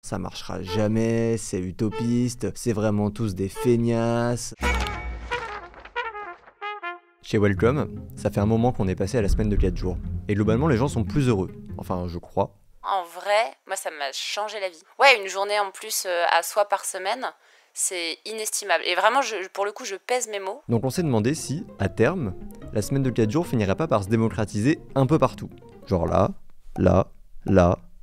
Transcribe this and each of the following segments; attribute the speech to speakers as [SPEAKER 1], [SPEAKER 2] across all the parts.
[SPEAKER 1] Ça marchera jamais, c'est utopiste, c'est vraiment tous des feignasses. Chez Welcome, ça fait un moment qu'on est passé à la semaine de 4 jours. Et globalement, les gens sont plus heureux. Enfin, je crois.
[SPEAKER 2] En vrai, moi ça m'a changé la vie. Ouais, une journée en plus à soi par semaine, c'est inestimable. Et vraiment, pour le coup, je pèse mes mots.
[SPEAKER 1] Donc on s'est demandé si, à terme, la semaine de 4 jours finirait pas par se démocratiser un peu partout. Genre là,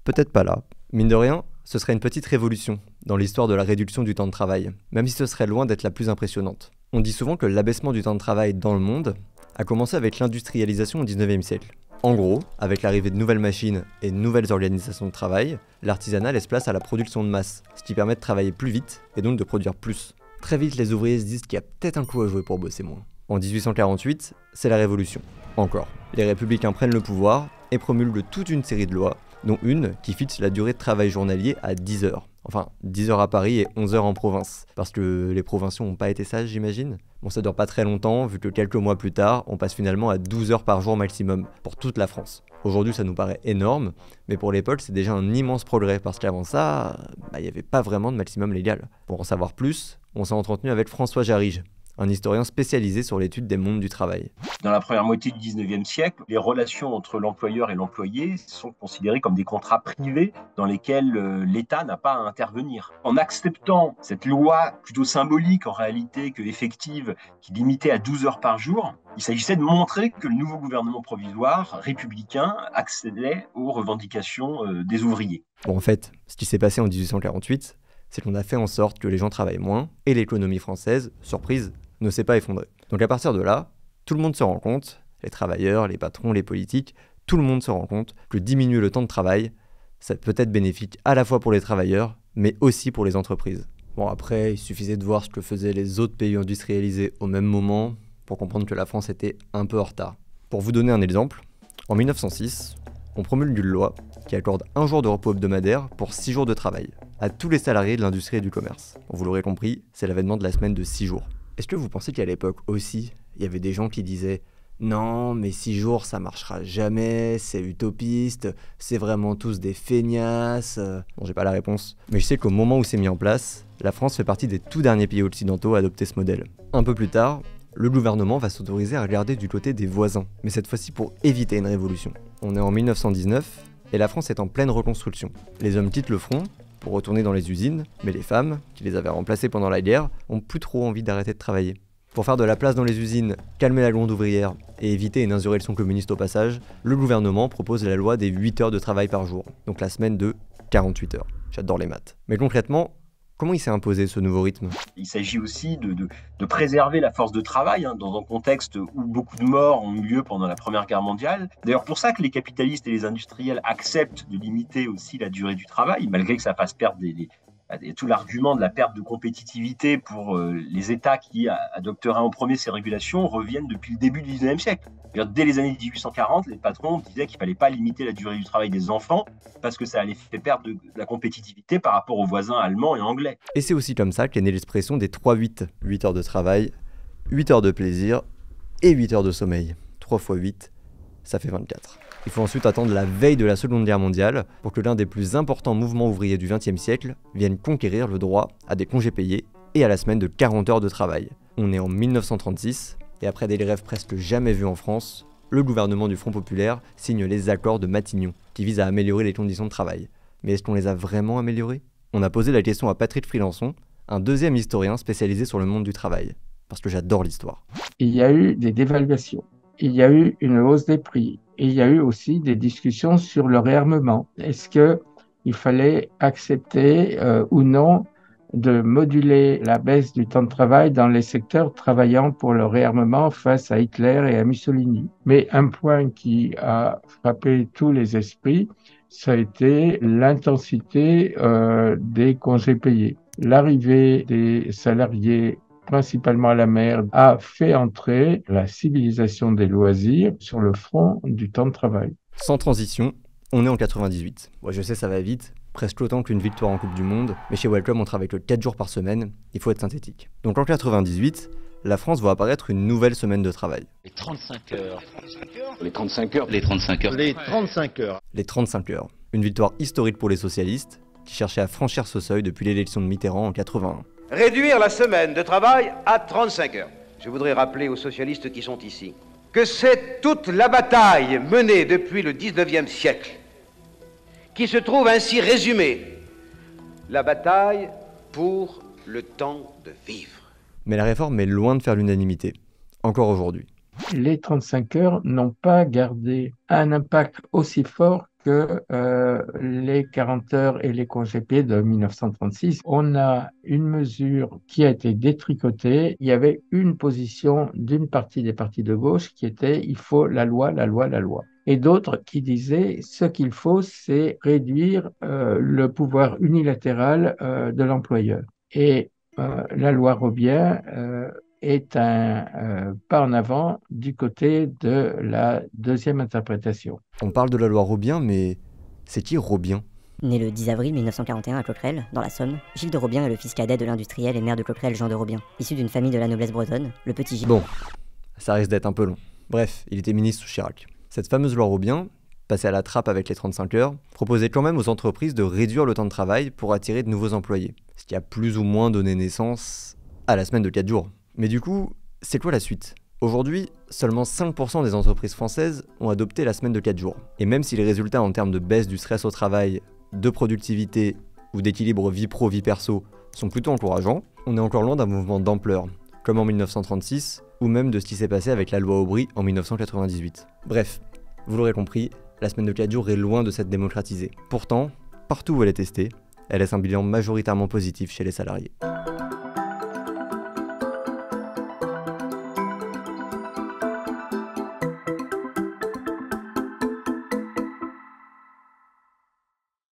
[SPEAKER 1] peut-être pas là. Mine de rien, ce serait une petite révolution dans l'histoire de la réduction du temps de travail, même si ce serait loin d'être la plus impressionnante. On dit souvent que l'abaissement du temps de travail dans le monde a commencé avec l'industrialisation au 19e siècle. En gros, avec l'arrivée de nouvelles machines et de nouvelles organisations de travail, l'artisanat laisse place à la production de masse, ce qui permet de travailler plus vite et donc de produire plus. Très vite, les ouvriers se disent qu'il y a peut-être un coup à jouer pour bosser moins. En 1848, c'est la Révolution. Encore. Les républicains prennent le pouvoir et promulguent toute une série de lois, dont une qui fixe la durée de travail journalier à 10 heures. Enfin, 10 heures à Paris et 11 heures en province. Parce que les provinciaux n'ont pas été sages, j'imagine. Bon, ça dure pas très longtemps, vu que quelques mois plus tard, on passe finalement à 12 heures par jour maximum, pour toute la France. Aujourd'hui, ça nous paraît énorme, mais pour l'époque, c'est déjà un immense progrès, parce qu'avant ça, il n'y avait pas vraiment de maximum légal. Pour en savoir plus, on s'est entretenu avec François Jarige, un historien spécialisé sur l'étude des mondes du travail.
[SPEAKER 3] Dans la première moitié du 19e siècle, les relations entre l'employeur et l'employé sont considérées comme des contrats privés dans lesquels l'État n'a pas à intervenir. En acceptant cette loi plutôt symbolique en réalité que effective, qui limitait à 12 heures par jour, il s'agissait de montrer que le nouveau gouvernement provisoire républicain accédait aux revendications des ouvriers.
[SPEAKER 1] Bon, en fait, ce qui s'est passé en 1848, c'est qu'on a fait en sorte que les gens travaillent moins et l'économie française, surprise, ne s'est pas effondrée. Donc à partir de là, tout le monde se rend compte, les travailleurs, les patrons, les politiques, tout le monde se rend compte que diminuer le temps de travail, ça peut être bénéfique à la fois pour les travailleurs, mais aussi pour les entreprises. Bon, après, il suffisait de voir ce que faisaient les autres pays industrialisés au même moment pour comprendre que la France était un peu en retard. Pour vous donner un exemple, en 1906, on promulgue une loi qui accorde un jour de repos hebdomadaire pour 6 jours de travail à tous les salariés de l'industrie et du commerce. Bon, vous l'aurez compris, c'est l'avènement de la semaine de 6 jours. Est-ce que vous pensez qu'à l'époque aussi, il y avait des gens qui disaient « Non, mais 6 jours, ça marchera jamais, c'est utopiste, c'est vraiment tous des feignasses ». Bon, j'ai pas la réponse, mais je sais qu'au moment où c'est mis en place, la France fait partie des tout derniers pays occidentaux à adopter ce modèle. Un peu plus tard, le gouvernement va s'autoriser à regarder du côté des voisins, mais cette fois-ci pour éviter une révolution. On est en 1919, et la France est en pleine reconstruction. Les hommes quittent le front pour retourner dans les usines, mais les femmes, qui les avaient remplacées pendant la guerre, ont plus trop envie d'arrêter de travailler. Pour faire de la place dans les usines, calmer la gronde ouvrière et éviter une insurrection communiste au passage, le gouvernement propose la loi des 8 heures de travail par jour, donc la semaine de 48 heures. J'adore les maths. Mais concrètement, comment il s'est imposé ce nouveau rythme ?
[SPEAKER 3] Il s'agit aussi de préserver la force de travail dans un contexte où beaucoup de morts ont eu lieu pendant la Première Guerre mondiale. D'ailleurs, pour ça que les capitalistes et les industriels acceptent de limiter aussi la durée du travail, malgré que ça fasse perdre tout l'argument de la perte de compétitivité pour les États qui adopteraient en premier ces régulations reviennent depuis le début du 19e siècle. Dès les années 1840, les patrons disaient qu'il ne fallait pas limiter la durée du travail des enfants parce que ça allait faire perdre de la compétitivité par rapport aux voisins allemands et anglais.
[SPEAKER 1] Et c'est aussi comme ça qu'est née l'expression des 3-8. 8 heures de travail, 8 heures de plaisir et 8 heures de sommeil. 3 x 8, ça fait 24. Il faut ensuite attendre la veille de la Seconde Guerre mondiale pour que l'un des plus importants mouvements ouvriers du XXe siècle vienne conquérir le droit à des congés payés et à la semaine de 40 heures de travail. On est en 1936, et après des grèves presque jamais vues en France, le gouvernement du Front Populaire signe les accords de Matignon, qui visent à améliorer les conditions de travail. Mais est-ce qu'on les a vraiment améliorées ? On a posé la question à Patrick Frilançon, un deuxième historien spécialisé sur le monde du travail, parce que j'adore l'histoire.
[SPEAKER 4] Il y a eu des dévaluations, il y a eu une hausse des prix, et il y a eu aussi des discussions sur le réarmement. Est-ce qu'il fallait accepter ou non de moduler la baisse du temps de travail dans les secteurs travaillant pour le réarmement face à Hitler et à Mussolini? Mais un point qui a frappé tous les esprits, ça a été l'intensité des congés payés. L'arrivée des salariés principalement à la mer, a fait entrer la civilisation des loisirs sur le front du temps de travail.
[SPEAKER 1] Sans transition, on est en 98. Ouais, je sais, ça va vite, presque autant qu'une victoire en Coupe du Monde, mais chez Welcome, on travaille que 4 jours par semaine, il faut être synthétique. Donc en 98, la France voit apparaître une nouvelle semaine de travail.
[SPEAKER 5] Les 35 heures.
[SPEAKER 6] Les 35 heures.
[SPEAKER 5] Les 35 heures.
[SPEAKER 6] Les 35 heures.
[SPEAKER 1] Les 35 heures. Une victoire historique pour les socialistes, qui cherchait à franchir ce seuil depuis l'élection de Mitterrand en 81.
[SPEAKER 5] Réduire la semaine de travail à 35 heures. Je voudrais rappeler aux socialistes qui sont ici que c'est toute la bataille menée depuis le 19e siècle qui se trouve ainsi résumée. La bataille pour le temps de vivre.
[SPEAKER 1] Mais la réforme est loin de faire l'unanimité, encore aujourd'hui.
[SPEAKER 4] Les 35 heures n'ont pas gardé un impact aussi fort que les 40 heures et les congés payés de 1936. On a une mesure qui a été détricotée. Il y avait une position d'une partie des partis de gauche qui était « il faut la loi, la loi, la loi ». Et d'autres qui disaient « ce qu'il faut, c'est réduire le pouvoir unilatéral de l'employeur ». Et la loi Robien est un pas en avant du côté de la deuxième interprétation.
[SPEAKER 1] On parle de la loi Robien, mais c'est qui Robien ?
[SPEAKER 6] Né le 10 avril 1941 à Coquerel, dans la Somme, Gilles de Robien est le fils cadet de l'industriel et maire de Coquerel Jean de Robien. Issu d'une famille de la noblesse bretonne, le petit Gilles...
[SPEAKER 1] Bon, ça risque d'être un peu long. Bref, il était ministre sous Chirac. Cette fameuse loi Robien, passée à la trappe avec les 35 heures, proposait quand même aux entreprises de réduire le temps de travail pour attirer de nouveaux employés, ce qui a plus ou moins donné naissance à la semaine de 4 jours. Mais du coup, c'est quoi la suite ? Aujourd'hui, seulement 5% des entreprises françaises ont adopté la semaine de 4 jours. Et même si les résultats en termes de baisse du stress au travail, de productivité ou d'équilibre vie pro-vie perso sont plutôt encourageants, on est encore loin d'un mouvement d'ampleur, comme en 1936, ou même de ce qui s'est passé avec la loi Aubry en 1998. Bref, vous l'aurez compris, la semaine de 4 jours est loin de s'être démocratisée. Pourtant, partout où elle est testée, elle laisse un bilan majoritairement positif chez les salariés.